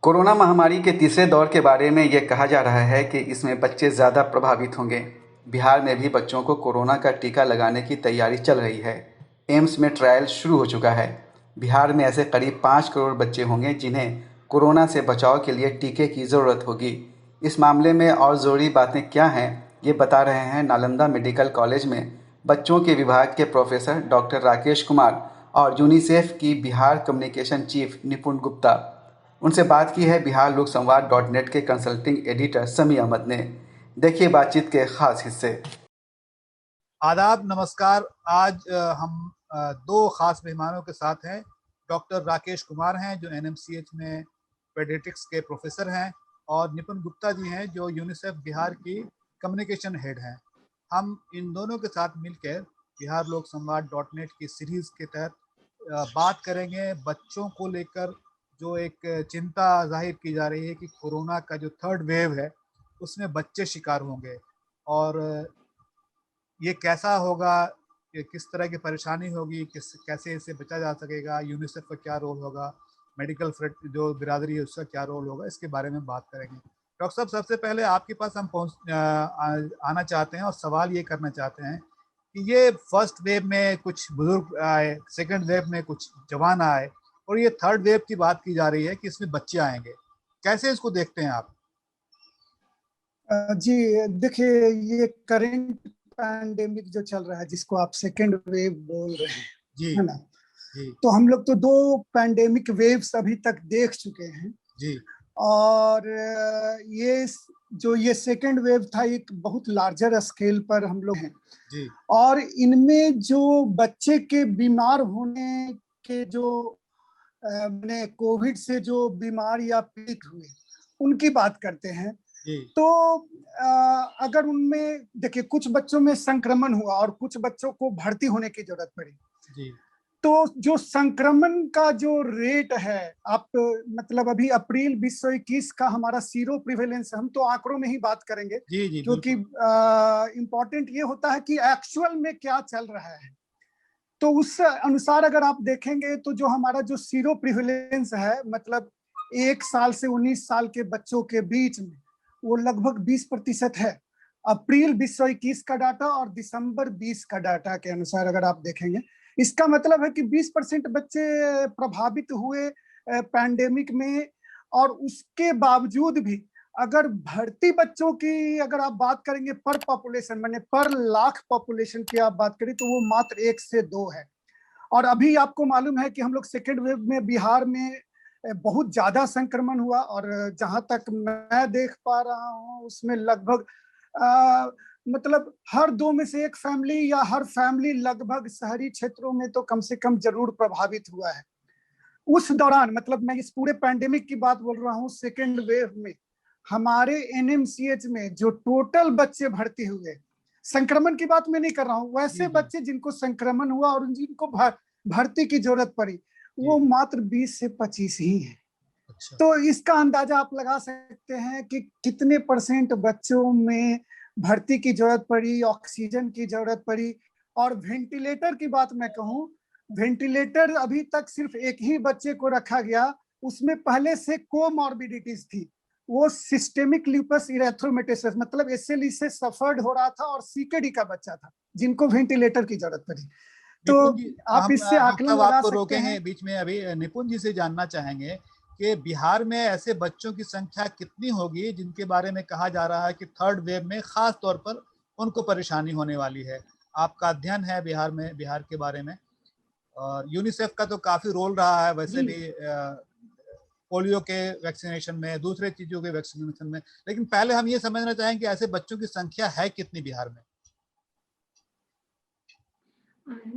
Corona महामारी के तीसरे दौर के बारे में ये कहा जा रहा है कि इसमें बच्चे ज़्यादा प्रभावित होंगे। बिहार में भी बच्चों को कोरोना का टीका लगाने की तैयारी चल रही है। एम्स में ट्रायल शुरू हो चुका है। बिहार में ऐसे करीब 5 करोड़ बच्चे होंगे जिन्हें कोरोना से बचाव के लिए टीके की ज़रूरत होगी। इस मामले में और ज़रूरी बातें क्या हैं, ये बता रहे हैं नालंदा मेडिकल कॉलेज में बच्चों के विभाग के प्रोफेसर डॉक्टर राकेश कुमार और यूनिसेफ की बिहार कम्युनिकेशन चीफ निपुण गुप्ता। उनसे बात की है बिहार लोक संवाद .नेट के कंसल्टिंग एडिटर समी अहमद ने। देखिए बातचीत के खास हिस्से। आदाब, नमस्कार। आज हम दो खास मेहमानों के साथ हैं। डॉक्टर राकेश कुमार हैं जो एनएमसीएच में पेडियाट्रिक्स के प्रोफेसर हैं, और निपुण गुप्ता जी हैं जो यूनिसेफ बिहार की कम्युनिकेशन हेड हैं। हम इन दोनों के साथ मिलकर बिहार लोक संवाद .नेट की सीरीज के तहत बात करेंगे बच्चों को लेकर, जो एक चिंता जाहिर की जा रही है कि कोरोना का जो थर्ड वेव है उसमें बच्चे शिकार होंगे, और ये कैसा होगा, कि किस तरह की परेशानी होगी, कैसे इससे बचा जा सकेगा, यूनिसेफ का क्या रोल होगा, मेडिकल जो बिरादरी है उसका क्या रोल होगा, इसके बारे में बात करेंगे। डॉक्टर साहब, सबसे पहले आपके पास हम आना चाहते हैं और सवाल ये करना चाहते हैं कि ये फर्स्ट वेव में कुछ बुजुर्ग आए, सेकेंड वेव में कुछ जवान आए, और ये थर्ड वेव की बात की जा रही है कि इसमें बच्चे आएंगे। कैसे इसको देखते हैं आप? जी देखिए, ये करेंट पैंडेमिक जो चल रहा है जिसको आप सेकेंड वेव बोल रहे हैं, जी, है ना? जी, तो हम लोग तो 2 पैंडेमिक वेव्स अभी तक देख चुके हैं। जी, और ये सेकेंड वेव था, एक बहुत लार्जर स्केल पर हम लोग हैं। जी, और इनमें जो बच्चे के बीमार होने के जो मैंने कोविड से जो बीमार या पीड़ित हुए उनकी बात करते हैं। जी, तो अगर उनमें देखिए, कुछ बच्चों में संक्रमण हुआ और कुछ बच्चों को भर्ती होने की जरूरत पड़ी। जी, तो जो संक्रमण का जो रेट है, आप मतलब अभी अप्रैल 2021 का हमारा सीरो प्रिवेलेंस, हम तो आंकड़ों में ही बात करेंगे जी, जी, क्योंकि इम्पोर्टेंट ये होता है कि एक्चुअल में क्या चल रहा है। तो उस अनुसार अगर आप देखेंगे तो जो हमारा जो सीरो प्रिवेलेंस है, मतलब 1 साल से 19 साल के बच्चों के बीच में, वो लगभग 20% है। अप्रैल 2021 का डाटा और दिसंबर 20 का डाटा के अनुसार अगर आप देखेंगे, इसका मतलब है कि 20% बच्चे प्रभावित हुए पैंडेमिक में। और उसके बावजूद भी अगर भर्ती बच्चों की अगर आप बात करेंगे पर पॉपुलेशन, माने पर लाख पॉपुलेशन की आप बात करें, तो वो मात्र 1 से 2 है। और अभी आपको मालूम है कि हम लोग सेकेंड वेव में बिहार में बहुत ज्यादा संक्रमण हुआ, और जहां तक मैं देख पा रहा हूं उसमें लगभग मतलब हर 2 में से 1 फैमिली या हर फैमिली लगभग शहरी क्षेत्रों में तो कम से कम जरूर प्रभावित हुआ है। उस दौरान, मतलब मैं इस पूरे पैंडेमिक की बात बोल रहा हूँ, सेकेंड वेव में हमारे एनएमसीएच में जो टोटल बच्चे भर्ती हुए, संक्रमण की बात मैं नहीं कर रहा हूँ, वैसे बच्चे जिनको संक्रमण हुआ और जिनको भर्ती की जरूरत पड़ी, वो मात्र 20 से 25 ही है। अच्छा। तो इसका अंदाजा आप लगा सकते हैं कि कितने % बच्चों में भर्ती की जरूरत पड़ी, ऑक्सीजन की जरूरत पड़ी। और वेंटिलेटर की बात मैं कहूँ, वेंटिलेटर अभी तक सिर्फ एक ही बच्चे को रखा गया, उसमें पहले से कोमॉर्बिडिटीज थी। वो सिस्टेमिक ल्यूपस इरेथ्रोमेटोसिस, मतलब एसएलई से सफर्ड हो रहा था, और सीकेडी का बच्चा था जिनको वेंटिलेटर की जरूरत पड़ी। तो निपुण जी, आप इससे हम आकलन सब लगा आपको सकते रोकेंगे हैं। बीच में। अभी निपुण जी से जानना चाहेंगे कि बिहार में ऐसे बच्चों की संख्या कितनी होगी जिनके बारे में कहा जा रहा है कि थर्ड वेव में खास तौर पर उनको परेशानी होने वाली है। आपका अध्ययन है बिहार में, बिहार के बारे में, और यूनिसेफ का तो काफी रोल रहा है वैसे भी पोलियो के वैक्सीनेशन में, दूसरे चीजों के वैक्सीनेशन में। लेकिन पहले हम ये समझना चाहेंगे कि ऐसे बच्चों की संख्या है कितनी बिहार में?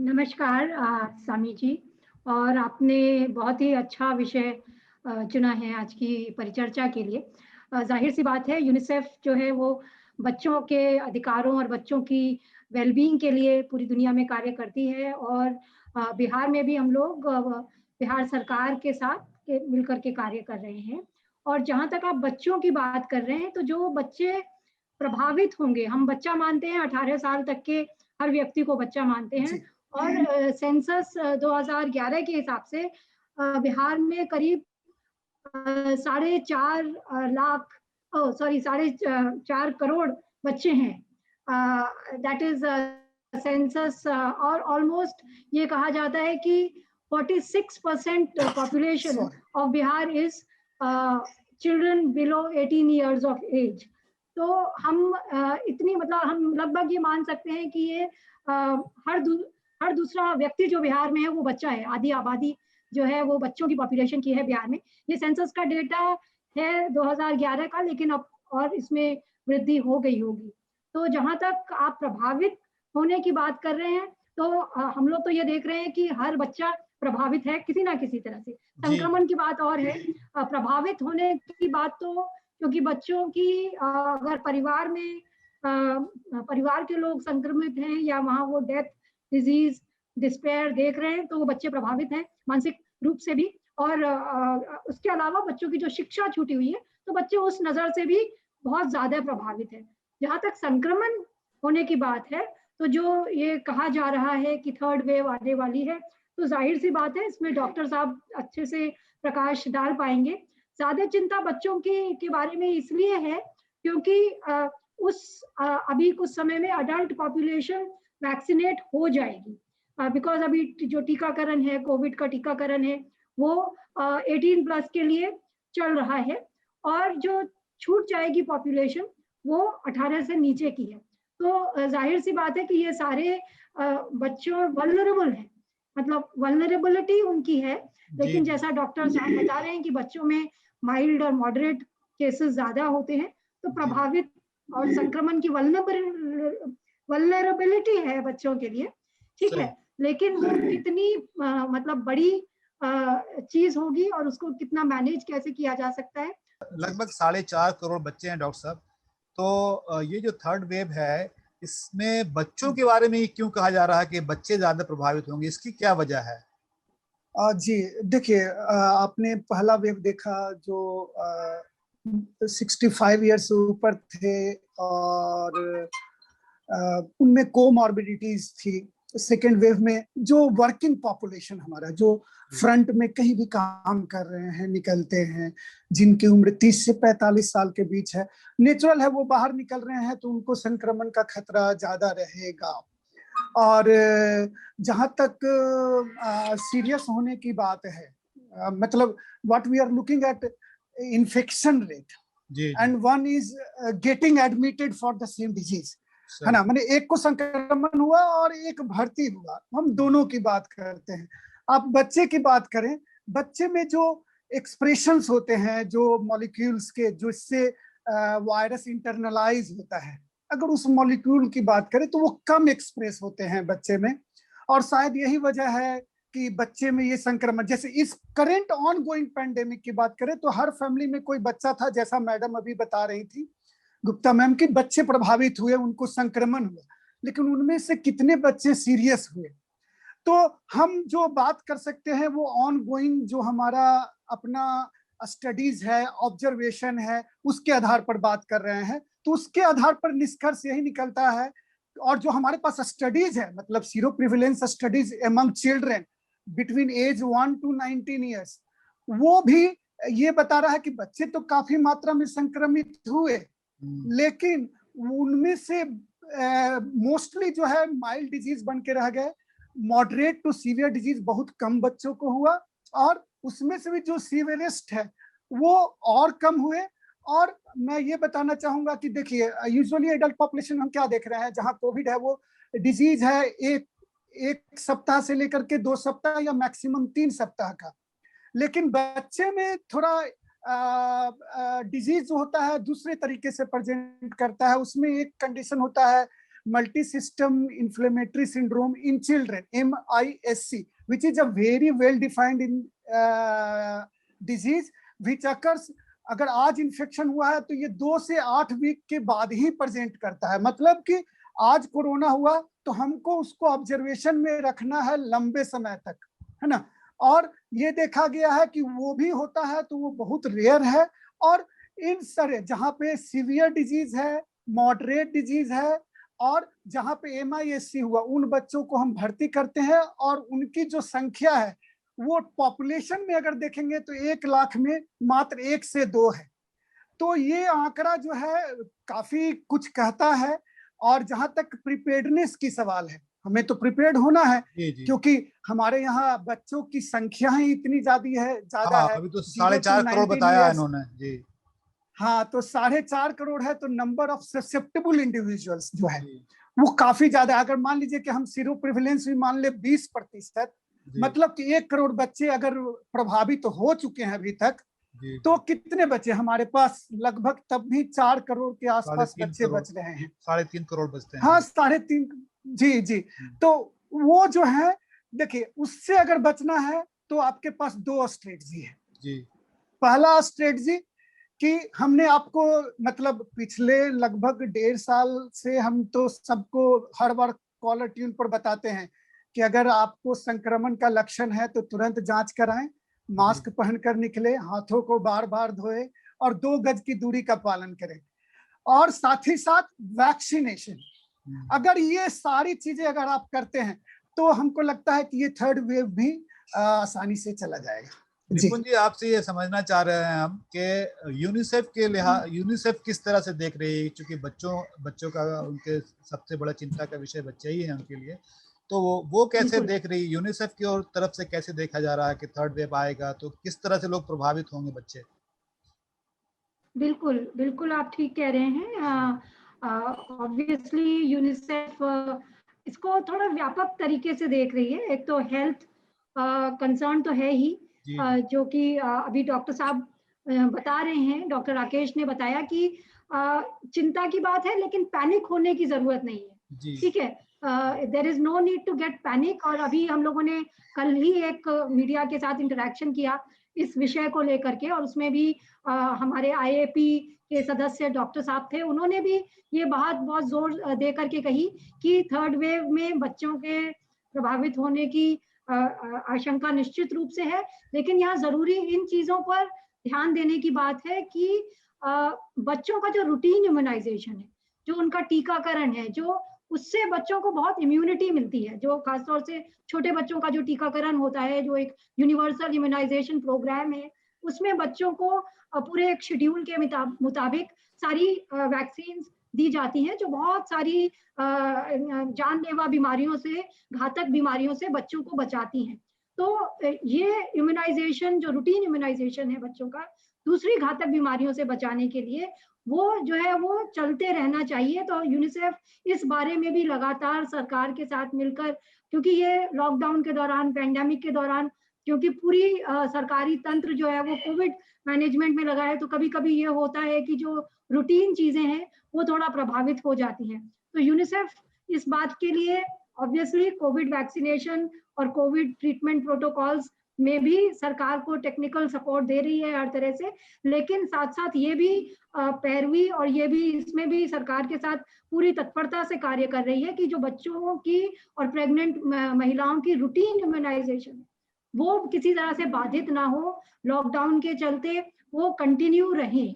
नमस्कार स्वामी जी, और आपने बहुत ही अच्छा विषय चुना है आज की परिचर्चा के लिए। जाहिर सी बात है, यूनिसेफ जो है वो बच्चों के अधिकारों और बच्चों की वेलबींग के लिए पूरी दुनिया में कार्य करती है, और बिहार में भी हम लोग बिहार सरकार के साथ मिलकर के कार्य कर रहे हैं। और जहाँ तक आप बच्चों की बात कर रहे हैं, तो जो बच्चे प्रभावित होंगे, हम बच्चा मानते हैं 18 साल तक के हर व्यक्ति को बच्चा मानते हैं। और सेंसस 2011 के हिसाब से बिहार में करीब 4.5 लाख, 4.5 करोड़ बच्चे हैं। दैट इज सेंसस, और ऑलमोस्ट ये कहा जाता है कि 46% population of Bihar is children below 18 years of age. तो हम इतनी मतलब हम लगभग ये मान सकते हैं कि ये हर दूसरा व्यक्ति जो बिहार में है वो बच्चा है। आधी आबादी जो है वो बच्चों की पॉपुलेशन की है बिहार में। ये सेंसस का डेटा है 2011 का, लेकिन अब और इसमें वृद्धि हो गई होगी। तो जहां तक आप प्रभावित होने की बात कर रहे हैं, तो हम लोग तो ये देख रहे हैं कि हर बच्चा प्रभावित है किसी ना किसी तरह से। संक्रमण की बात और है, प्रभावित होने की बात तो क्योंकि बच्चों की अगर परिवार के लोग संक्रमित हैं या वहाँ वो डेथ, डिजीज, डिस्पेयर देख रहे हैं, तो वो बच्चे प्रभावित हैं मानसिक रूप से भी। और उसके अलावा बच्चों की जो शिक्षा छूटी हुई है, तो बच्चे उस नजर से भी बहुत ज्यादा प्रभावित है। जहां तक संक्रमण होने की बात है, तो जो ये कहा जा रहा है कि थर्ड वेव आने वाली है, तो जाहिर सी बात है इसमें डॉक्टर साहब अच्छे से प्रकाश डाल पाएंगे। ज्यादा चिंता बच्चों की के बारे में इसलिए है क्योंकि अभी कुछ समय में अडल्ट पॉपुलेशन वैक्सीनेट हो जाएगी, बिकॉज अभी जो टीकाकरण है, कोविड का टीकाकरण है, वो 18+ के लिए चल रहा है, और जो छूट जाएगी पॉपुलेशन वो 18 से नीचे की है। तो जाहिर सी बात है कि ये सारे बच्चों वल्नरेबल हैं, मतलब वल्नरेबिलिटी उनकी है। लेकिन जैसा डॉक्टर साहब बता रहे हैं कि बच्चों में माइल्ड और मॉडरेट केसेस ज्यादा होते हैं, तो प्रभावित और संक्रमण की वल्नरेबिलिटी है बच्चों के लिए, ठीक है। लेकिन वो कितनी मतलब बड़ी चीज होगी और उसको कितना मैनेज कैसे किया जा सकता है। लगभग 4.5 करोड़ बच्चे हैं डॉक्टर साहब। तो ये जो थर्ड वेव है, इसमें बच्चों के बारे में क्यों कहा जा रहा है कि बच्चे ज्यादा प्रभावित होंगे, इसकी क्या वजह है? जी देखिए, आपने पहला वेव देखा जो 65 ईयर्स से ऊपर थे और उनमें कोमॉर्बिडिटीज थी। सेकेंड वेव में जो वर्किंग पॉपुलेशन हमारा, जो फ्रंट में कहीं भी काम कर रहे हैं, निकलते हैं, जिनकी उम्र 30 से 45 साल के बीच है, नेचुरल है वो बाहर निकल रहे हैं, तो उनको संक्रमण का खतरा ज्यादा रहेगा। और जहां तक सीरियस होने की बात है, मतलब what we are looking at infection rate, and one is getting admitted for the same disease, है ना। मैंने एक को संक्रमण हुआ और एक भर्ती हुआ, हम दोनों की बात करते हैं। आप बच्चे की बात करें, बच्चे में जो एक्सप्रेशंस होते हैं, जो मॉलिक्यूल्स के, जो इससे वायरस इंटरनलाइज होता है, अगर उस मॉलिक्यूल की बात करें तो वो कम एक्सप्रेस होते हैं बच्चे में। और शायद यही वजह है कि बच्चे में ये संक्रमण, जैसे इस करंट ऑन गोइंग पैंडेमिक की बात करें तो हर फैमिली में कोई बच्चा था, जैसा मैडम अभी बता रही थी गुप्ता मैम, कि बच्चे प्रभावित हुए, उनको संक्रमण हुआ, लेकिन उनमें से कितने बच्चे सीरियस हुए। तो हम जो बात कर सकते हैं वो ऑन गोइंग जो हमारा अपना स्टडीज है, ऑब्जर्वेशन है, उसके आधार पर बात कर रहे हैं। तो उसके आधार पर निष्कर्ष यही निकलता है, और जो हमारे पास स्टडीज है, मतलब sero prevalence studies among children between age 1 to 19 years, वो भी ये बता रहा है कि बच्चे तो काफी मात्रा में संक्रमित हुए, लेकिन उनमें से मोस्टली जो है माइल्ड डिजीज बन के रह गए। मॉडरेट टू सीवियर डिजीज बहुत कम बच्चों को हुआ, और उसमें से भी जो सीवियरेस्ट है वो और कम हुए। और मैं ये बताना चाहूंगा कि देखिए, यूजुअली एडल्ट पॉपुलेशन हम क्या देख रहे हैं, जहां कोविड है वो डिजीज है एक सप्ताह से लेकर के 2 सप्ताह या मैक्सिमम 3 सप्ताह का, लेकिन बच्चे में थोड़ा डिजीज जो होता है दूसरे तरीके से प्रेजेंट करता है। उसमें एक कंडीशन होता है multi system inflammatory syndrome in children, MISC, which is a very well defined in disease which occurs, अगर आज इन्फेक्शन हुआ है तो ये 2 से 8 वीक के बाद ही प्रेजेंट करता है। मतलब कि आज कोरोना हुआ तो हमको उसको ऑब्जर्वेशन में रखना है लंबे समय तक, है ना। और ये देखा गया है कि वो भी होता है तो वो बहुत रेयर है। और इन सारे जहाँ पे सीवियर डिजीज है, मॉडरेट डिजीज है, और जहाँ पे MISC हुआ, उन बच्चों को हम भर्ती करते हैं, और उनकी जो संख्या है वो पॉपुलेशन में अगर देखेंगे तो 1 लाख में मात्र 1 से 2 है। तो ये आंकड़ा जो है काफी कुछ कहता है। और जहां तक प्रिपेयर्डनेस की सवाल है, हमें तो प्रिपेयर्ड होना है, क्योंकि हमारे यहाँ बच्चों की संख्या ही इतनी ज्यादा है। अभी तो 4.5 करोड़ बताया इन्होंने जी। हाँ, तो 4.5 करोड़ है, तो नंबर ऑफ ससेप्टेबल इंडिविजुअल्स जो है वो काफी ज्यादा है। अगर मान लीजिए कि हम सीरो प्रिविलेंस भी मान ले 20%, मतलब कि 1 करोड़ बच्चे अगर प्रभावित हो चुके हैं अभी तक, तो कितने बच्चे हमारे पास? लगभग तब भी 4 करोड़ के आसपास बच्चे बच रहे हैं। 3.5 करोड़ बचते हैं। हाँ, 3.5। जी। तो वो जो है, देखिए, उससे अगर बचना है तो आपके पास 2 स्ट्रेटजी है जी। पहला स्ट्रेटजी कि हमने आपको, मतलब पिछले लगभग 1.5 साल से हम तो सबको हर बार कॉलर ट्यून पर बताते हैं कि अगर आपको संक्रमण का लक्षण है तो तुरंत जांच कराएं, मास्क पहनकर निकले, हाथों को बार बार धोए और 2 गज की दूरी का पालन करें, और साथ ही साथ वैक्सीनेशन। अगर ये सारी चीजें अगर आप करते हैं तो हमको लगता है कि ये 3rd वेव भी आसानी से चला जाएगा। निपुण जी, आपसे ये समझना चाह रहे हैं हम कि यूनिसेफ किस तरह से देख रही है, क्योंकि बच्चों का उनके सबसे बड़ा चिंता का विषय बच्चे ही हैं उनके लिए, तो वो कैसे देख रही है? यूनिसेफ की ओर तरफ से कैसे देखा जा रहा है कि 3rd वेव आएगा तो किस तरह से लोग प्रभावित होंगे बच्चे? बिल्कुल आप ठीक कह रहे हैं। ऑब्वियसली यूनिसेफ इसको थोड़ा व्यापक तरीके से देख रही है। एक तो हेल्थ कंसर्न तो है ही, जो कि अभी डॉक्टर साहब बता रहे हैं, डॉक्टर राकेश ने बताया कि चिंता की बात है, लेकिन पैनिक होने की जरूरत नहीं है। ठीक है, there is no need to get panic. और अभी हम लोगों ने कल ही एक मीडिया के साथ इंटरेक्शन किया इस विषय को लेकर के, और उसमें भी हमारे आईएपी के सदस्य डॉक्टर साहब थे, उन्होंने भी ये बात बहुत जोर दे करके कही कि 3rd वेव में बच्चों के प्रभावित होने की आशंका निश्चित रूप से है। लेकिन यहाँ जरूरी इन चीजों पर ध्यान देने की बात है कि बच्चों का जो रूटीन इम्यूनाइजेशन है, जो उनका टीकाकरण है, जो उससे बच्चों को बहुत इम्यूनिटी मिलती है, जो खासतौर से छोटे बच्चों का जो टीकाकरण होता है, जो एक यूनिवर्सल इम्यूनाइजेशन प्रोग्राम है, उसमें बच्चों को पूरे एक शेड्यूल के मुताबिक सारी वैक्सीन दी जाती हैं, जो बहुत सारी जानलेवा बीमारियों से, घातक बीमारियों से बच्चों को बचाती हैं। तो ये इम्यूनाइजेशन, जो रूटीन इम्यूनाइजेशन है बच्चों का दूसरी घातक बीमारियों से बचाने के लिए, वो जो है वो चलते रहना चाहिए। तो यूनिसेफ इस बारे में भी लगातार सरकार के साथ मिलकर, क्योंकि ये लॉकडाउन के दौरान, पैंडेमिक के दौरान, क्योंकि पूरी सरकारी तंत्र जो है वो कोविड मैनेजमेंट में लगा है, तो कभी कभी ये होता है कि जो रूटीन चीजें हैं वो थोड़ा प्रभावित हो जाती हैं। तो यूनिसेफ इस बात के लिए ऑब्वियसली कोविड वैक्सीनेशन और कोविड ट्रीटमेंट प्रोटोकॉल्स में भी सरकार को टेक्निकल सपोर्ट दे रही है हर तरह से, लेकिन साथ साथ ये भी पैरवी और ये भी, इसमें भी सरकार के साथ पूरी तत्परता से कार्य कर रही है कि जो बच्चों की और प्रेग्नेंट महिलाओं की रूटीन इम्यूनाइजेशन वो किसी तरह से बाधित ना हो, लॉकडाउन के चलते वो कंटिन्यू रहे।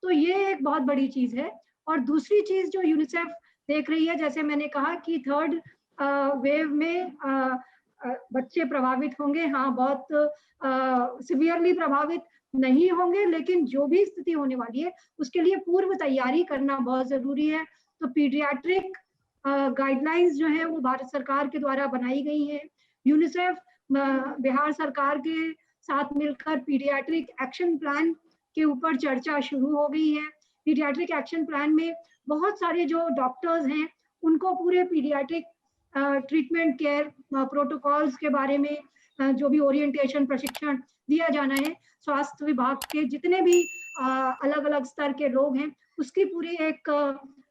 तो ये एक बहुत बड़ी चीज है। और दूसरी चीज जो यूनिसेफ देख रही है, जैसे मैंने कहा कि 3rd वेव में बच्चे प्रभावित होंगे। हाँ, बहुत सिवियरली प्रभावित नहीं होंगे, लेकिन जो भी स्थिति होने वाली है उसके लिए पूर्व तैयारी करना बहुत जरूरी है। तो पीडियाट्रिक गाइडलाइंस जो है वो भारत सरकार के द्वारा बनाई गई है। यूनिसेफ बिहार सरकार के साथ मिलकर पीडियाट्रिक एक्शन प्लान के ऊपर चर्चा शुरू हो गई है। पीडियाट्रिक एक्शन प्लान में बहुत सारे जो डॉक्टर्स हैं उनको पूरे पीडियाट्रिक ट्रीटमेंट केयर प्रोटोकॉल्स के बारे में जो भी ओरिएंटेशन, प्रशिक्षण दिया जाना है, स्वास्थ्य विभाग के जितने भी अलग अलग स्तर के लोग हैं उसकी पूरी एक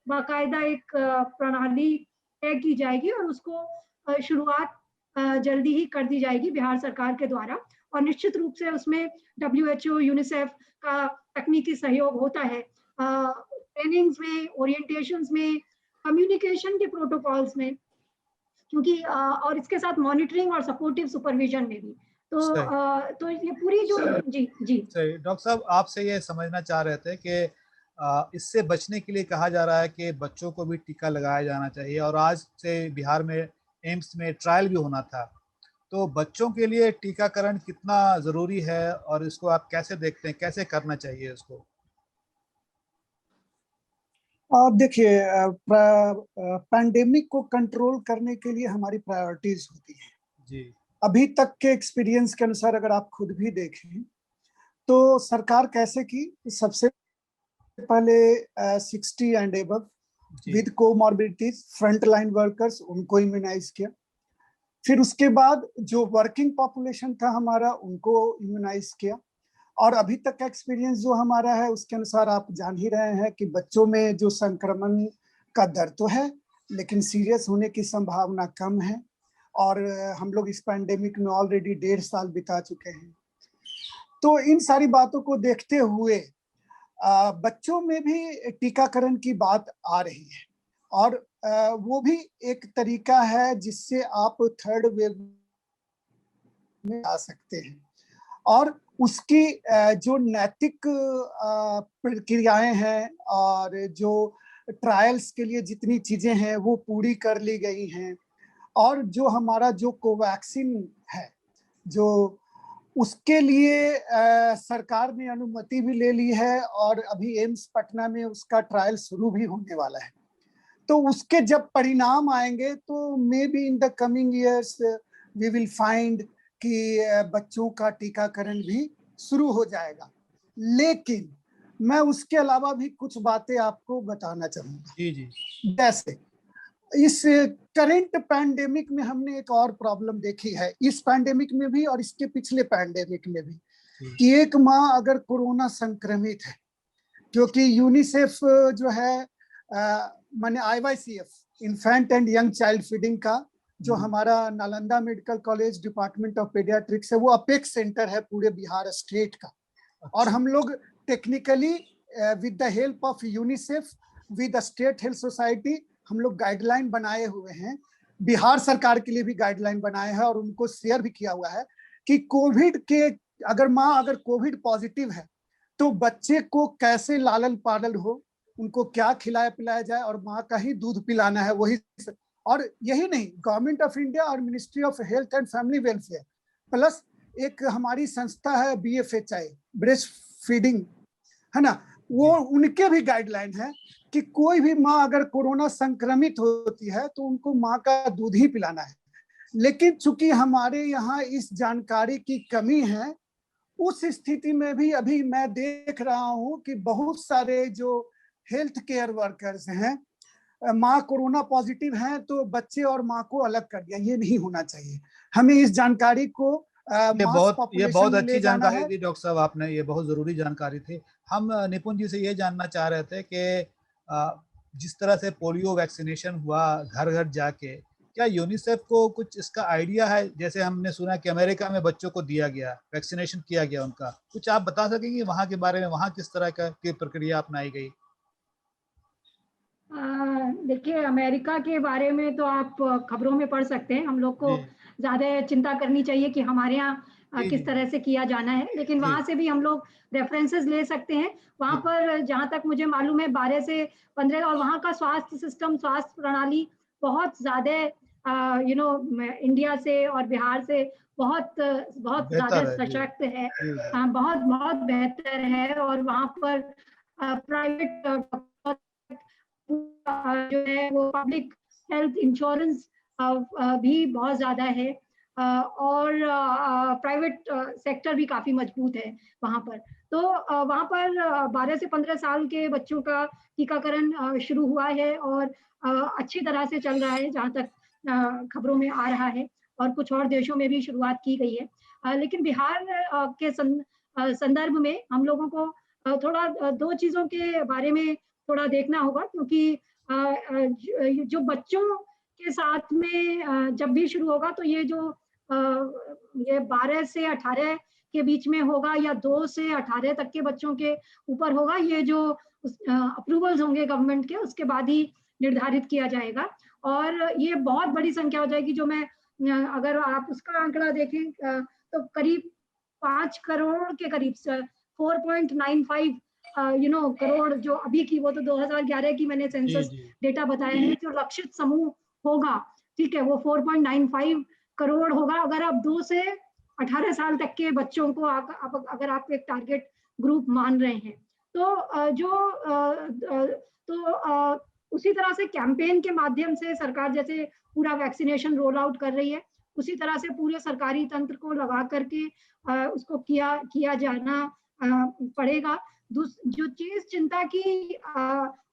बाकायदा एक प्रणाली तय की जाएगी और उसको शुरुआत जल्दी ही कर दी जाएगी बिहार सरकार के द्वारा। और निश्चित रूप से उसमें WHO, यूनिसेफ का तकनीकी सहयोग होता है, ट्रेनिंग्स में, ओरिएंटेशंस में, कम्युनिकेशन के प्रोटोकॉल्स में, क्योंकि और इसके साथ मॉनिटरिंग और सपोर्टिव सुपरविजन में भी। तो ये पूरी जो जी सही। डॉक्टर साहब, आपसे ये समझना चाह रहे थे कि इससे बचने के लिए कहा जा रहा है कि बच्चों को भी टीका लगाया जाना चाहिए, और आज से बिहार में एम्स में ट्रायल भी होना था, तो बच्चों के लिए टीकाकरण कितना जरूरी है और इसको आप कैसे देखते हैं, कैसे करना चाहिए इसको? देखिए, पैंडेमिक को कंट्रोल करने के लिए हमारी प्रायोरिटीज होती है। जी अभी तक के एक्सपीरियंस के अनुसार अगर आप खुद भी देखें तो सरकार कैसे की, सबसे पहले 60 एंड एबव जी with comorbidities front line workers उनको इम्यूनाइज किया। फिर उसके बाद जो वर्किंग पॉपुलेशन था हमारा उनको इम्यूनाइज किया। और अभी तक का एक्सपीरियंस जो हमारा है उसके अनुसार आप जान ही रहे हैं कि बच्चों में जो संक्रमण का दर तो है लेकिन सीरियस होने की संभावना कम है। और हम लोग इस पैंडेमिक में ऑलरेडी 1.5 साल बिता चुके हैं। तो इन सारी बातों को देखते हुए बच्चों में भी टीकाकरण की बात आ रही है। और वो भी एक तरीका है जिससे आप थर्ड वेव में आ सकते हैं। और उसकी जो नैतिक प्रक्रियाएं हैं और जो ट्रायल्स के लिए जितनी चीजें हैं वो पूरी कर ली गई हैं। और जो हमारा जो कोवैक्सीन है जो उसके लिए सरकार ने अनुमति भी ले ली है और अभी एम्स पटना में उसका ट्रायल शुरू भी होने वाला है। तो उसके जब परिणाम आएंगे तो may be in the coming years we will find कि बच्चों का टीकाकरण भी शुरू हो जाएगा। लेकिन मैं उसके अलावा भी कुछ बातें आपको बताना चाहूंगा। जी जी जैसे इस करंट पैंडेमिक में हमने एक और प्रॉब्लम देखी है, इस पैंडेमिक में भी और इसके पिछले पैंडेमिक में भी, कि एक माँ अगर कोरोना संक्रमित है, क्योंकि यूनिसेफ जो है माने IYCF infant and young child feeding का जो हमारा Nalanda medical college department of paediatrics है वो अपेक्स सेंटर है पूरे बिहार स्टेट का। और हम लोग technically with the help of UNICEF with the state health society हम लोग गाइडलाइन बनाए हुए हैं। बिहार सरकार के लिए भी गाइडलाइन बनाए हैं और उनको शेयर भी किया हुआ है कि कोविड के अगर माँ अगर कोविड पॉजिटिव है तो बच्चे को कैसे लालन पालन हो, उनको क्या खिलाया पिलाया जाए और माँ का ही दूध पिलाना है वही। और यही नहीं, गवर्नमेंट ऑफ इंडिया और ministry of health and family welfare plus एक हमारी संस्था है BFHI ब्रेस्ट फीडिंग है ना, वो उनके भी गाइडलाइन है कि कोई भी माँ अगर कोरोना संक्रमित होती है तो उनको माँ का दूध ही पिलाना है। लेकिन चूंकि हमारे यहाँ इस जानकारी की कमी है, उस स्थिति में भी अभी मैं देख रहा हूँ कि बहुत सारे जो हेल्थ केयर वर्कर्स हैं, माँ कोरोना पॉजिटिव हैं तो बच्चे और माँ को अलग कर दिया। ये नहीं होना चाहिए। हमें इस जानकारी को ये पॉपुलेशन बहुत में अच्छी ले जाना जानकारी है। दी डॉक्टर साहब आपने, ये बहुत जरूरी जानकारी थी। हम निपुण जी से ये जानना चाह रहे थे कि जिस तरह से पोलियो वैक्सीनेशन हुआ घर घर जाके, क्या यूनिसेफ को कुछ इसका आइडिया है? जैसे हमने सुना कि अमेरिका में बच्चों को दिया गया, वैक्सीनेशन किया गया उनका, कुछ आप बता सकेंगे वहां के बारे में, वहां किस तरह की प्रक्रिया अपनाई गई? देखिए, अमेरिका के बारे में तो आप खबरों में पढ़ सकते हैं। हम लोग को जी ज़्यादा चिंता करनी चाहिए कि हमारे यहाँ जी किस तरह से किया जाना है, लेकिन जी वहाँ से भी हम लोग रेफरेंसेस ले सकते हैं। वहाँ जी पर जहाँ तक मुझे मालूम है 12 से 15 और वहाँ का स्वास्थ्य सिस्टम, स्वास्थ्य प्रणाली बहुत ज़्यादा इंडिया से और बिहार से बहुत बहुत ज़्यादा बेहतर है। जी सशक्त है। जी बहुत बहुत बेहतर है और वहाँ पर प्राइवेट जो है वो पब्लिक हेल्थ इंश्योरेंस भी बहुत ज्यादा है और प्राइवेट सेक्टर भी काफी मजबूत है वहाँ पर। तो वहाँ पर 12 से 15 साल के बच्चों का टीकाकरण शुरू हुआ है और अच्छी तरह से चल रहा है जहाँ तक खबरों में आ रहा है, और कुछ और देशों में भी शुरुआत की गई है। लेकिन बिहार के संदर्भ में हम लोगों को थोड़ा दो चीजों के बारे में थोड़ा देखना होगा, क्योंकि जो बच्चों के साथ में जब भी शुरू होगा तो ये जो ये 12 से 18 के बीच में होगा या 2 से 18 तक के बच्चों के ऊपर होगा, ये जो अप्रूवल्स होंगे गवर्नमेंट के उसके बाद ही निर्धारित किया जाएगा। और ये बहुत बड़ी संख्या हो जाएगी। जो मैं अगर आप उसका आंकड़ा देखें तो करीब 5 करोड़ के करीब 4.95 करोड़ जो अभी की, वो तो 2011 की मैंने जी सेंसस जी डेटा बताया है, जो लक्षित समूह होगा, ठीक है, वो 4.95 करोड़ होगा अगर आप 2 से 18 साल तक के बच्चों को अगर आप एक टारगेट ग्रुप मान रहे हैं। तो उसी तरह से कैंपेन के माध्यम से सरकार जैसे पूरा वैक्सीनेशन रोल आउट कर रही है, उसी तरह से पूरे सरकारी तंत्र को लगा करके उसको किया जाना पड़ेगा। जो चीज चिंता की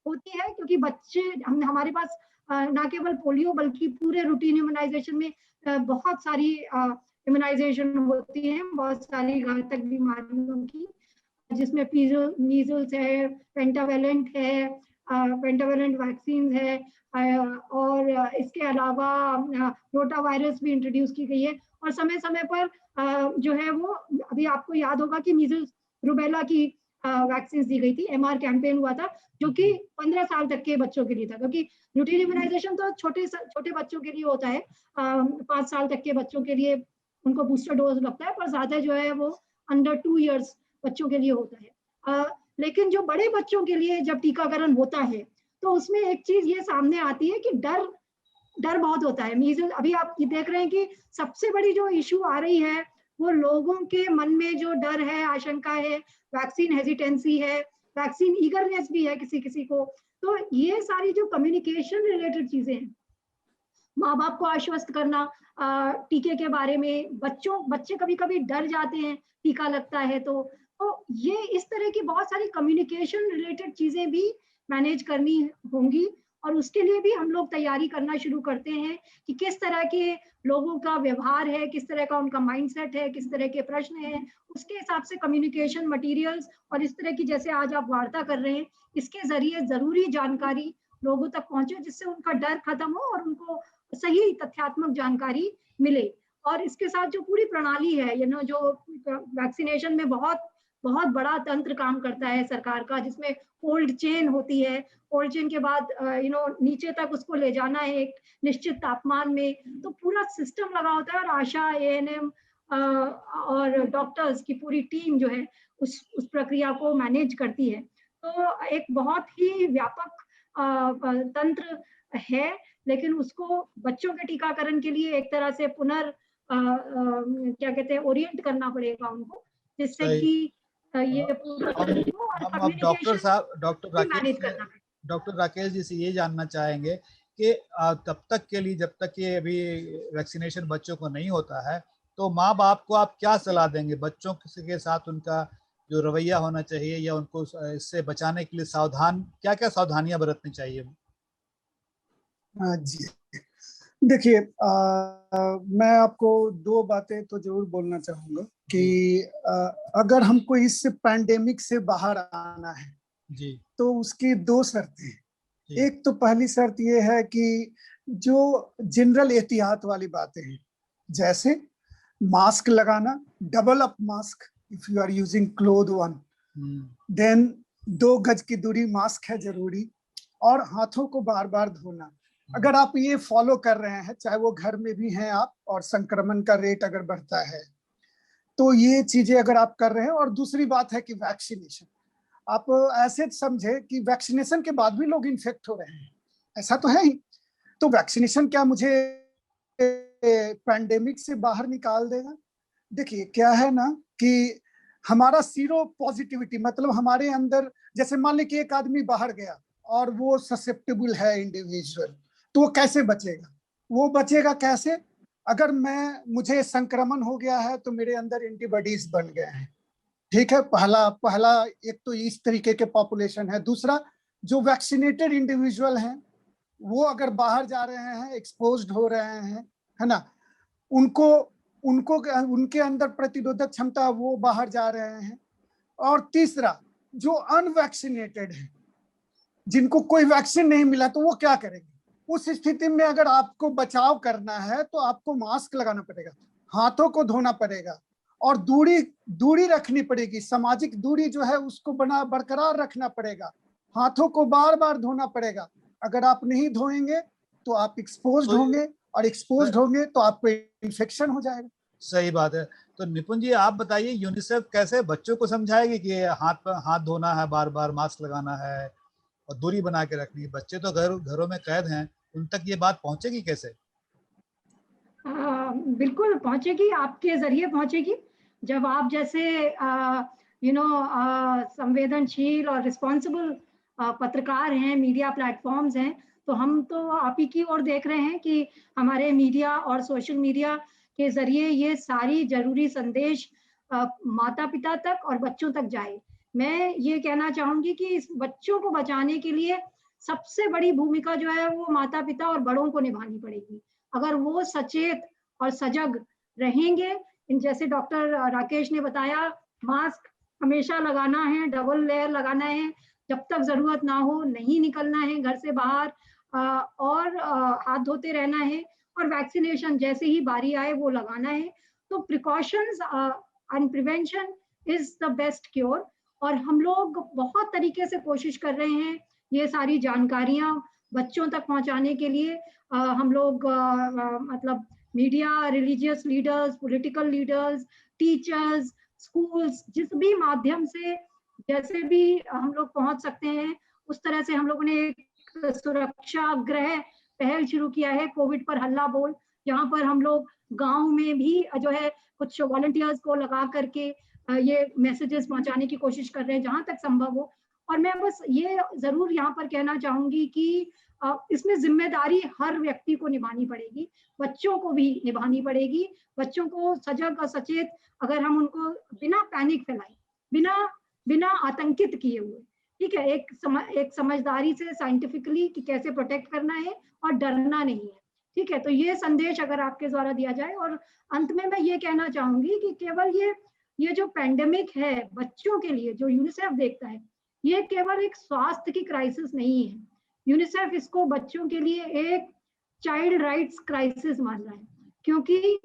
होती है, क्योंकि बच्चे हमारे पास ना केवल पोलियो बल्कि पूरे रूटीन इम्यूनाइजेशन में बहुत सारी इम्यूनाइजेशन होती है, बहुत सारी घातक बीमारियों की, जिसमें मीजल्स है, पेंटावेलेंट है, पेंटावेलेंट वैक्सीन है, और इसके अलावा रोटा वायरस भी इंट्रोड्यूस की गई है। और समय समय पर जो है वो अभी आपको याद होगा कि मीजल्स रूबेला की वैक्सीन दी गई थी, MR कैंपेन हुआ था, जो कि 15 साल तक के बच्चों के लिए था, क्योंकि रूटीन इम्यूनाइजेशन तो छोटे बच्चों के लिए होता है, 5 साल तक के बच्चों के लिए उनको बूस्टर डोज लगता है, पर ज्यादा जो है वो अंडर 2 इयर्स बच्चों के लिए होता है। लेकिन जो बड़े बच्चों के लिए जब टीकाकरण होता है तो उसमें एक चीज ये सामने आती है कि डर बहुत होता है। मीजल्स अभी आप ये देख रहे हैं कि सबसे बड़ी जो इशू आ रही है वो लोगों के मन में जो डर है, आशंका है, वैक्सीन हेजिटेंसी है, वैक्सीन ईगरनेस भी है किसी किसी को। तो ये सारी जो कम्युनिकेशन रिलेटेड चीजें हैं, माँ बाप को आश्वस्त करना टीके के बारे में, बच्चे कभी कभी डर जाते हैं टीका लगता है तो ये इस तरह की बहुत सारी कम्युनिकेशन रिलेटेड चीजें भी मैनेज करनी होंगी। और उसके लिए भी हम लोग तैयारी करना शुरू करते हैं कि किस तरह के लोगों का व्यवहार है, किस तरह का उनका माइंडसेट है, किस तरह के प्रश्न हैं, उसके हिसाब से कम्युनिकेशन मटेरियल्स और इस तरह की जैसे आज आप वार्ता कर रहे हैं, इसके जरिए जरूरी जानकारी लोगों तक पहुंचे, जिससे उनका डर खत्म हो और उनको सही तथ्यात्मक जानकारी मिले। और इसके साथ जो पूरी प्रणाली है, जो वैक्सीनेशन में बहुत बड़ा तंत्र काम करता है सरकार का, जिसमें कोल्ड चेन होती है, कोल्ड चेन के बाद नीचे तक उसको ले जाना है एक निश्चित तापमान में, तो पूरा सिस्टम लगा होता है। और आशा, ANM और डॉक्टर्स की पूरी टीम जो है उस प्रक्रिया को मैनेज करती है। तो एक बहुत ही व्यापक तंत्र है, लेकिन उसको बच्चों के टीकाकरण के लिए एक तरह से क्या कहते हैं, ओरिएंट करना पड़ेगा उनको, जिससे कि ये पूरा हम डॉक्टर राकेश जी से ये जानना चाहेंगे कि तब तक के लिए, जब तक ये अभी वैक्सीनेशन बच्चों को नहीं होता है, तो माँ बाप को आप क्या सलाह देंगे? बच्चों के साथ उनका जो रवैया होना चाहिए या उनको इससे बचाने के लिए क्या क्या सावधानियां बरतनी चाहिए? जी देखिए, मैं आपको 2 बातें तो जरूर बोलना चाहूंगा कि अगर हमको इस पैंडेमिक से बाहर आना है जी, तो उसकी 2 शर्तें हैं। एक तो पहली शर्त ये है कि जो जनरल एहतियात वाली बातें हैं, जैसे मास्क लगाना, double up mask if you are using cloth one, then 2 गज की दूरी मास्क है जरूरी, और हाथों को बार बार धोना। अगर आप ये फॉलो कर रहे हैं, चाहे वो घर में भी हैं आप, और संक्रमण का रेट अगर बढ़ता है तो ये चीजें अगर आप कर रहे हैं। और दूसरी बात है कि वैक्सीनेशन, आप ऐसे समझे कि वैक्सीनेशन के बाद भी लोग इन्फेक्ट हो रहे हैं, ऐसा तो है ही। तो वैक्सीनेशन क्या मुझे पैंडेमिक से बाहर निकाल देगा? देखिए क्या है ना कि हमारा सीरो पॉजिटिविटी, मतलब हमारे अंदर, जैसे मान लीजिए कि एक आदमी बाहर गया और वो ससेप्टेबल है इंडिविजुअल, तो वो कैसे बचेगा? वो बचेगा कैसे? अगर मुझे संक्रमण हो गया है तो मेरे अंदर एंटीबॉडीज बन गए हैं, ठीक है, पहला एक तो इस तरीके के पॉपुलेशन है। दूसरा, जो वैक्सीनेटेड इंडिविजुअल हैं वो अगर बाहर जा रहे हैं, एक्सपोज्ड हो रहे हैं, है ना, उनके अंदर प्रतिरोधक क्षमता, वो बाहर जा रहे हैं। और तीसरा, जो अनवैक्सीनेटेड है, जिनको कोई वैक्सीन नहीं मिला, तो वो क्या करेंगे? उस स्थिति में अगर आपको बचाव करना है तो आपको मास्क लगाना पड़ेगा, हाथों को धोना पड़ेगा, और दूरी रखनी पड़ेगी। सामाजिक दूरी जो है उसको बरकरार रखना पड़ेगा, हाथों को बार बार धोना पड़ेगा। अगर आप नहीं धोएंगे तो आप एक्सपोज्ड होंगे, और एक्सपोज्ड होंगे तो आपको इन्फेक्शन हो जाएगा। सही बात है। तो निपुण जी, आप बताइए, यूनिसेफ कैसे बच्चों को समझाएगी कि हाथ धोना है, बार बार मास्क लगाना है और दूरी बना के रखनी है? बच्चे तो घरों में कैद हैं, उन तक ये बात पहुंचेगी कैसे? बिल्कुल पहुंचेगी, आपके जरिए पहुंचेगी। जब आप जैसे संवेदनशील और रिस्पॉन्सिबल पत्रकार हैं, मीडिया प्लेटफॉर्म्स हैं, तो हम तो आप ही की ओर देख रहे हैं कि हमारे मीडिया और सोशल मीडिया के जरिए ये सारी जरूरी संदेश माता पिता तक और बच्चों तक जाए। मैं ये कहना चाहूंगी कि इस बच्चों को बचाने के लिए सबसे बड़ी भूमिका जो है वो माता पिता और बड़ों को निभानी पड़ेगी। अगर वो सचेत और सजग रहेंगे, जैसे डॉक्टर राकेश ने बताया, मास्क हमेशा लगाना है, डबल लेयर लगाना है, जब तक जरूरत ना हो नहीं निकलना है घर से बाहर, और हाथ धोते रहना है, और वैक्सीनेशन जैसे ही बारी आए वो लगाना है। तो precautions and prevention is the best cure. और हम लोग बहुत तरीके से कोशिश कर रहे हैं ये सारी जानकारियां बच्चों तक पहुंचाने के लिए। हम लोग मतलब media, religious leaders, political leaders, teachers, schools, जिस भी माध्यम से जैसे भी हम लोग पहुंच सकते हैं, उस तरह से हम लोगों ने एक सुरक्षा ग्रह पहल शुरू किया है, कोविड पर हल्ला बोल, जहां पर हम लोग गांव में भी जो है कुछ वॉलंटियर्स को लगा करके ये मैसेजेस पहुंचाने की कोशिश कर रहे हैं जहां तक संभव हो। और मैं बस ये जरूर यहाँ पर कहना चाहूंगी कि इसमें जिम्मेदारी हर व्यक्ति को निभानी पड़ेगी, बच्चों को भी निभानी पड़ेगी। बच्चों को सजग और सचेत अगर हम उनको बिना पैनिक फैलाए, बिना बिना आतंकित किए हुए, ठीक है, एक समझदारी से साइंटिफिकली कि कैसे प्रोटेक्ट करना है और डरना नहीं है, ठीक है, तो ये संदेश अगर आपके द्वारा दिया जाए। और अंत में मैं ये कहना चाहूंगी कि केवल ये जो पैंडेमिक है बच्चों के लिए जो यूनिसेफ देखता है, ये केवल एक स्वास्थ्य की क्राइसिस नहीं है। यूनिसेफ इसको बच्चों के लिए एक चाइल्ड राइट्स क्राइसिस मान रहा है, क्योंकि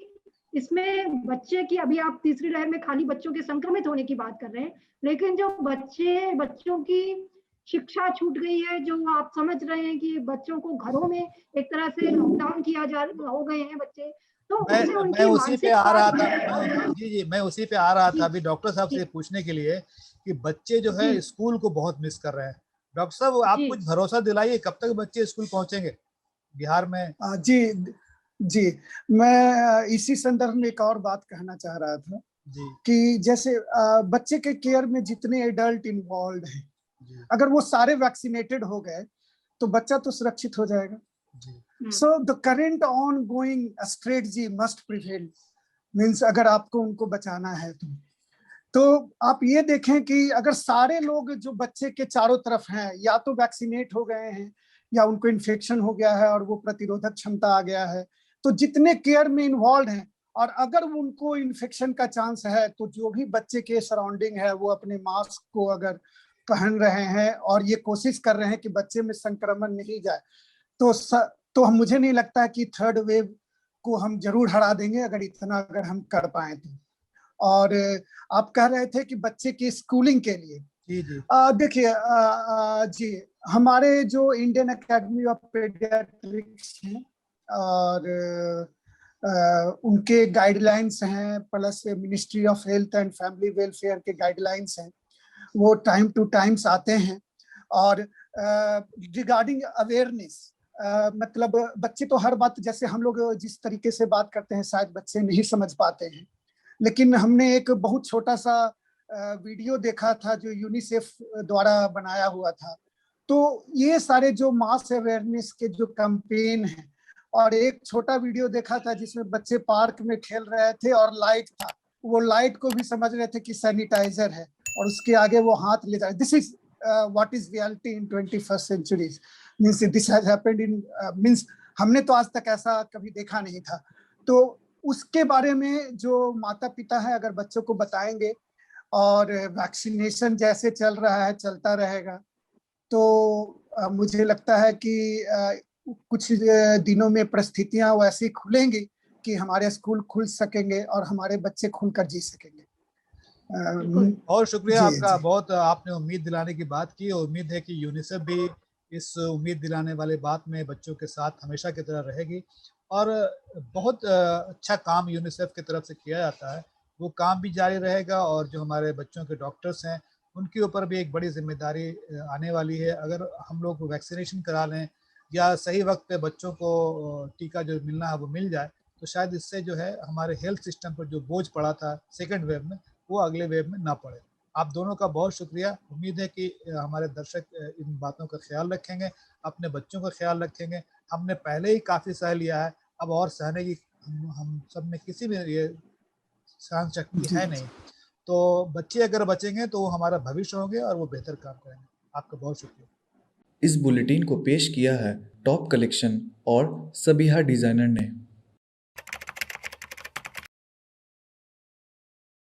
इसमें बच्चे की, अभी आप तीसरी लहर में खाली बच्चों के संक्रमित होने की बात कर रहे हैं, लेकिन जो बच्चों की शिक्षा छूट गई है, जो आप समझ रहे हैं कि बच्चों को घरों में एक तरह से लॉकडाउन हो गए हैं बच्चे, तो उससे उनकी मैं उसी पे आ रहा था। मानसिक जी, मैं उसी पे आ रहा था जी, अभी डॉक्टर साहब से पूछने के लिए कि बच्चे जो है जी, स्कूल को बहुत मिस कर रहे हैं। डॉक्टर साहब, आप जी, कुछ भरोसा दिलाइए, कब तक बच्चे स्कूल पहुंचेंगे बिहार में? जी जी, मैं इसी संदर्भ में एक और बात कहना चाह रहा था जी कि जैसे बच्चे के केयर में जितने एडल्ट इन्वॉल्व हैं, जी अगर वो सारे वैक्सीनेटेड हो गए तो बच्चा तो सुरक्षित हो जाएगा। जी so the current ongoing strategy must prevail, means अगर आपको उनको बचाना है तो आप ये देखें कि अगर सारे लोग जो बच्चे के चारों तरफ हैं या तो वैक्सीनेट हो गए हैं या उनको इन्फेक्शन हो गया है और वो प्रतिरोधक क्षमता आ गया है, तो जितने केयर में इन्वॉल्व हैं, और अगर उनको इन्फेक्शन का चांस है तो जो भी बच्चे के सराउंडिंग है वो अपने मास्क को अगर पहन रहे हैं और ये कोशिश कर रहे हैं कि बच्चे में संक्रमण नहीं जाए, तो मुझे नहीं लगता कि थर्ड वेव को हम जरूर हरा देंगे अगर हम कर पाए तो। और आप कह रहे थे कि बच्चे की स्कूलिंग के लिए, जी जी देखिए जी, हमारे जो इंडियन एकेडमी ऑफ पेडियाट्रिक्स हैं और उनके गाइडलाइंस हैं, plus ministry of health and family welfare के गाइडलाइंस हैं, वो टाइम टू टाइम्स आते हैं। और रिगार्डिंग अवेयरनेस, मतलब बच्चे तो हर बात, जैसे हम लोग जिस तरीके से बात करते हैं शायद बच्चे नहीं समझ पाते हैं, लेकिन हमने एक बहुत छोटा सा वीडियो देखा था जो यूनिसेफ द्वारा बनाया हुआ था। तो ये सारे जो मास अवेयरनेस के जो कैंपेन हैं, और एक छोटा वीडियो देखा था जिसमें बच्चे पार्क में खेल रहे थे और लाइट था, वो लाइट को भी समझ रहे थे कि सैनिटाइजर है और उसके आगे वो हाथ ले जा रहे। This is what is reality in 21st century, means this has happened in, means हमने तो आज तक ऐसा कभी देखा नहीं था। तो उसके बारे में जो माता पिता है अगर बच्चों को बताएंगे, और वैक्सीनेशन जैसे चल रहा है चलता रहेगा, तो मुझे लगता है कि कुछ दिनों में परिस्थितियां वैसी खुलेंगी कि हमारे स्कूल खुल सकेंगे और हमारे बच्चे खुलकर जी सकेंगे। बहुत शुक्रिया जी आपका, जी बहुत आपने उम्मीद दिलाने की बात की। और उम्मीद है कि यूनिसेफ भी इस उम्मीद दिलाने वाले बात में बच्चों के साथ हमेशा की तरह रहेगी। और बहुत अच्छा काम यूनिसेफ की तरफ से किया जाता है, वो काम भी जारी रहेगा। और जो हमारे बच्चों के डॉक्टर्स हैं उनके ऊपर भी एक बड़ी जिम्मेदारी आने वाली है। अगर हम लोग वैक्सीनेशन करा लें या सही वक्त पे बच्चों को टीका जो मिलना है वो मिल जाए, तो शायद इससे जो है हमारे हेल्थ सिस्टम पर जो बोझ पड़ा था सेकेंड वेव में, वो अगले वेव में ना पड़े। आप दोनों का बहुत शुक्रिया। उम्मीद है कि हमारे दर्शक इन बातों का ख्याल रखेंगे, अपने बच्चों का ख्याल रखेंगे। हमने पहले ही काफ़ी सह लिया है, अब और सहने की हम सब में किसी में ये सहन शक्ति है नहीं। तो बच्चे अगर बचेंगे तो वो हमारा भविष्य होंगे और वो बेहतर काम करेंगे। आपका बहुत शुक्रिया। इस बुलेटिन को पेश किया है टॉप कलेक्शन और सबिहा डिजाइनर ने।